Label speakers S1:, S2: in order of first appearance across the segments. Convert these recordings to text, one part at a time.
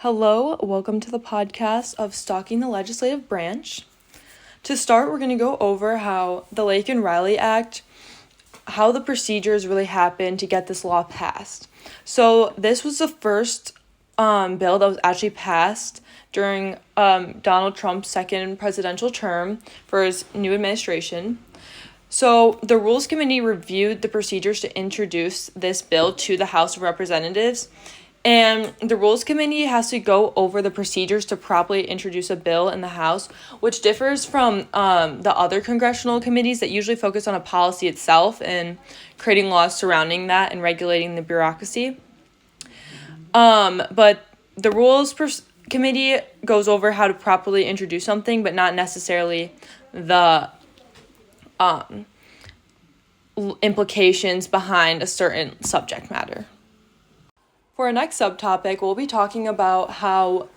S1: Hello, welcome to the podcast of Stalking the Legislative Branch. To start, we're going to go over how the Laken Riley Act, how the procedures really happened to get this law passed. So this was the first bill that was actually passed during Donald Trump's second presidential term for his new administration. So the Rules Committee reviewed the procedures to introduce this bill to the House of Representatives. And the Rules Committee has to go over the procedures to properly introduce a bill in the House, which differs from the other congressional committees that usually focus on a policy itself and creating laws surrounding that and regulating the bureaucracy. But the Committee goes over how to properly introduce something, but not necessarily the implications behind a certain subject matter. For our next subtopic, we'll be talking about how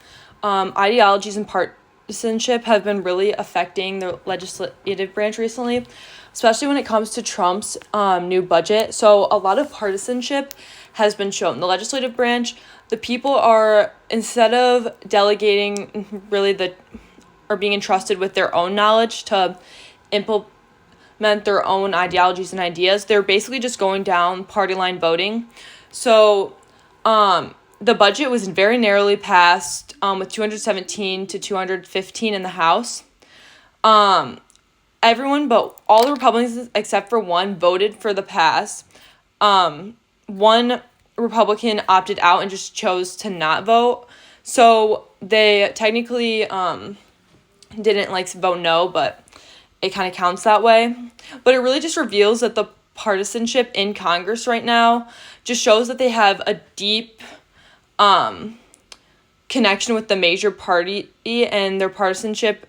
S1: ideologies and partisanship have been really affecting the legislative branch recently, especially when it comes to Trump's new budget. So a lot of partisanship has been shown. The legislative branch, the people are, instead of delegating or being entrusted with their own knowledge to implement their own ideologies and ideas, they're basically just going down party line voting. So the budget was very narrowly passed with 217 to 215 in the House. Everyone but all the Republicans except for one voted for the pass. One Republican opted out and just chose to not vote. So they technically didn't vote no, but it kind of counts that way. But it really just reveals that the partisanship in Congress right now just shows that they have a deep connection with the major party, and their partisanship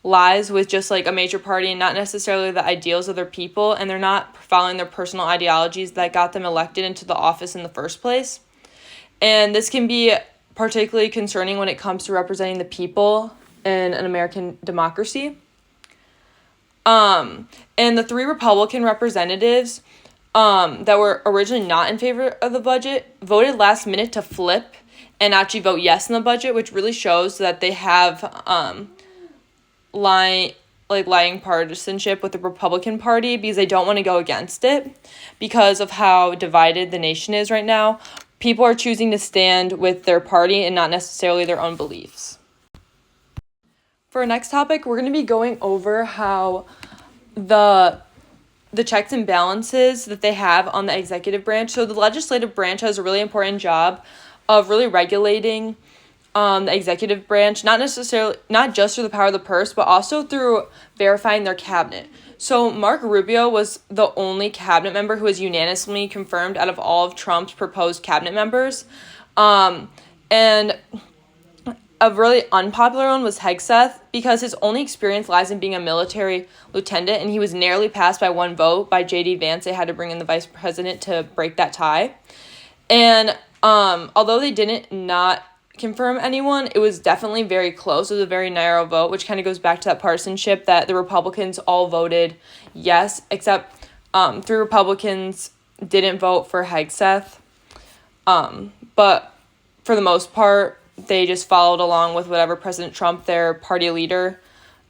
S1: lies with just a major party and not necessarily the ideals of their people, and they're not following their personal ideologies that got them elected into the office in the first place. And this can be particularly concerning when it comes to representing the people in an American democracy. And the three Republican representatives that were originally not in favor of the budget voted last minute to flip and actually vote yes in the budget, which really shows that they have lying partisanship with the Republican Party because they don't want to go against it because of how divided the nation is right now. People are choosing to stand with their party and not necessarily their own beliefs. For our next topic, we're going to be going over how the checks and balances that they have on the executive branch. So the legislative branch has a really important job of really regulating the executive branch, not just through the power of the purse, but also through verifying their cabinet. So Marco Rubio was the only cabinet member who was unanimously confirmed out of all of Trump's proposed cabinet members. And a really unpopular one was Hegseth because his only experience lies in being a military lieutenant, and he was narrowly passed by one vote by J.D. Vance. They had to bring in the vice president to break that tie. And although they didn't not confirm anyone, it was definitely very close. It was a very narrow vote, which kind of goes back to that partisanship that the Republicans all voted yes, except 3 Republicans didn't vote for Hegseth. But for the most part, they just followed along with whatever President Trump, their party leader,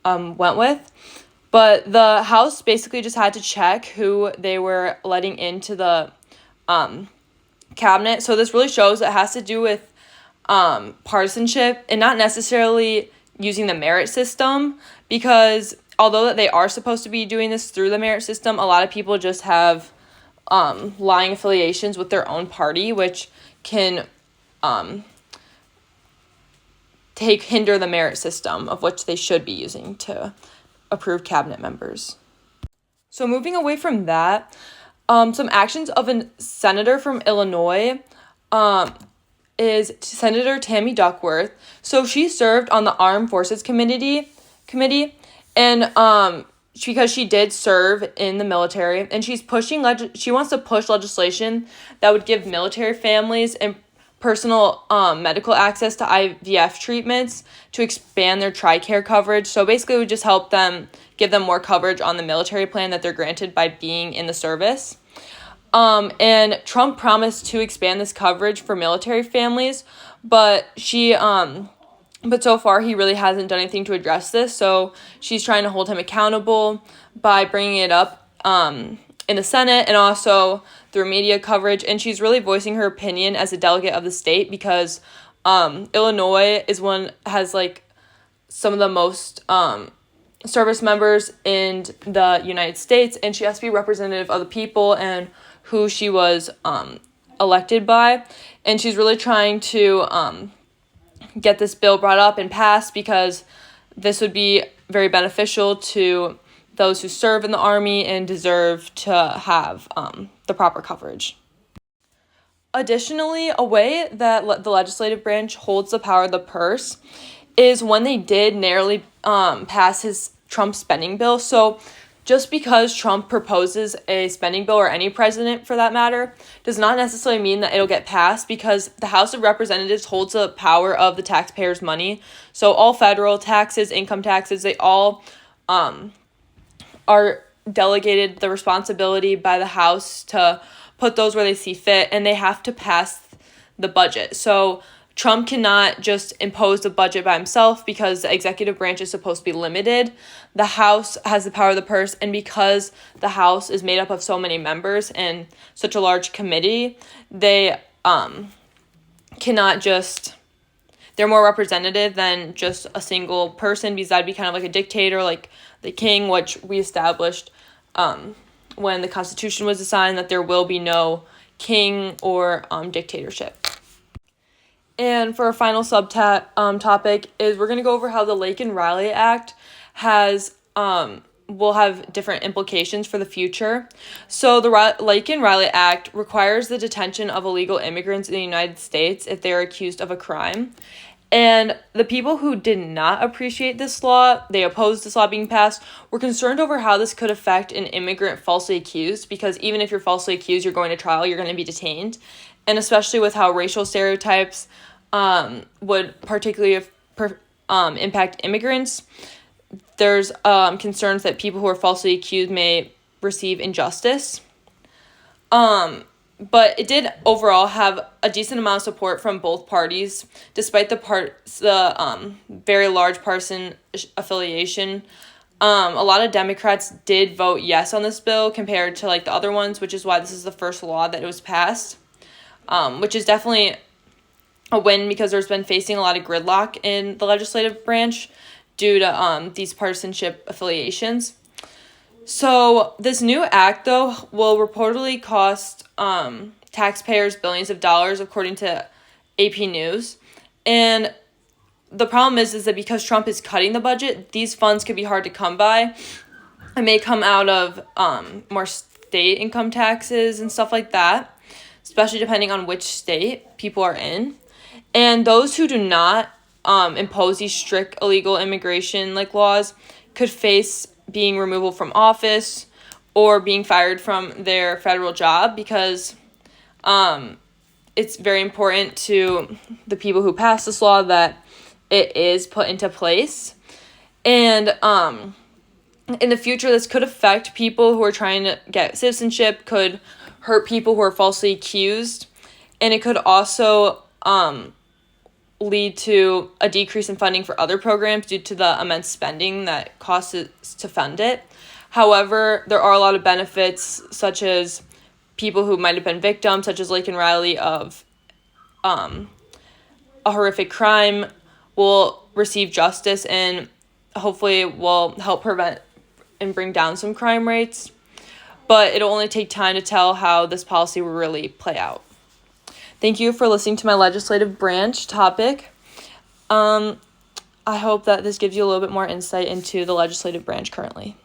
S1: went with. But the House basically just had to check who they were letting into the cabinet. So this really shows it has to do with partisanship and not necessarily using the merit system, because although that they are supposed to be doing this through the merit system, a lot of people just have lying affiliations with their own party, which can hinder the merit system of which they should be using to approve cabinet members. So moving away from that, some actions of a senator from Illinois is Senator Tammy Duckworth. So she served on the Armed Forces Committee, and because she did serve in the military, and she wants to push legislation that would give military families and personal medical access to IVF treatments to expand their TRICARE coverage. So basically it would just help them, give them more coverage on the military plan that they're granted by being in the service. And Trump promised to expand this coverage for military families, but but so far he really hasn't done anything to address this. So she's trying to hold him accountable by bringing it up in the Senate and also through media coverage. And she's really voicing her opinion as a delegate of the state because Illinois has like some of the most service members in the United States, and she has to be representative of the people and who she was elected by. And she's really trying to get this bill brought up and passed because this would be very beneficial to those who serve in the Army and deserve to have the proper coverage. Additionally, a way that the legislative branch holds the power of the purse is when they did narrowly pass Trump's spending bill. So just because Trump proposes a spending bill, or any president for that matter, does not necessarily mean that it'll get passed, because the House of Representatives holds the power of the taxpayers' money. So all federal taxes, income taxes, they all are delegated the responsibility by the House to put those where they see fit, and they have to pass the budget. So Trump cannot just impose the budget by himself because the executive branch is supposed to be limited. The House has the power of the purse, and because the House is made up of so many members and such a large committee, they cannot just... They're more representative than just a single person, because that'd be kind of like a dictator, like the king, which we established when the Constitution was assigned, that there will be no king or dictatorship. And for our final topic is we're going to go over how the Laken-Riley Act will have different implications for the future. So the Laken-Riley Act requires the detention of illegal immigrants in the United States if they are accused of a crime. And the people who did not appreciate this law, they opposed this law being passed, were concerned over how this could affect an immigrant falsely accused, because even if you're falsely accused, you're going to trial, you're going to be detained. And especially with how racial stereotypes would particularly impact immigrants, there's concerns that people who are falsely accused may receive injustice. But it did overall have a decent amount of support from both parties, despite the very large partisan affiliation. A lot of Democrats did vote yes on this bill compared to like the other ones, which is why this is the first law that it was passed, which is definitely a win, because there's been facing a lot of gridlock in the legislative branch due to these partisanship affiliations. So this new act, though, will reportedly cost taxpayers billions of dollars, according to AP News. And the problem is that because Trump is cutting the budget, these funds could be hard to come by. It may come out of more state income taxes and stuff like that, especially depending on which state people are in. And those who do not impose these strict illegal immigration laws could face being removed from office or being fired from their federal job, because it's very important to the people who pass this law that it is put into place. And in the future, this could affect people who are trying to get citizenship, could hurt people who are falsely accused, and it could also lead to a decrease in funding for other programs due to the immense spending that costs to fund it. However, there are a lot of benefits, such as people who might have been victims, such as Laken-Riley, of a horrific crime, will receive justice and hopefully will help prevent and bring down some crime rates. But it'll only take time to tell how this policy will really play out. Thank you for listening to my legislative branch topic. I hope that this gives you a little bit more insight into the legislative branch currently.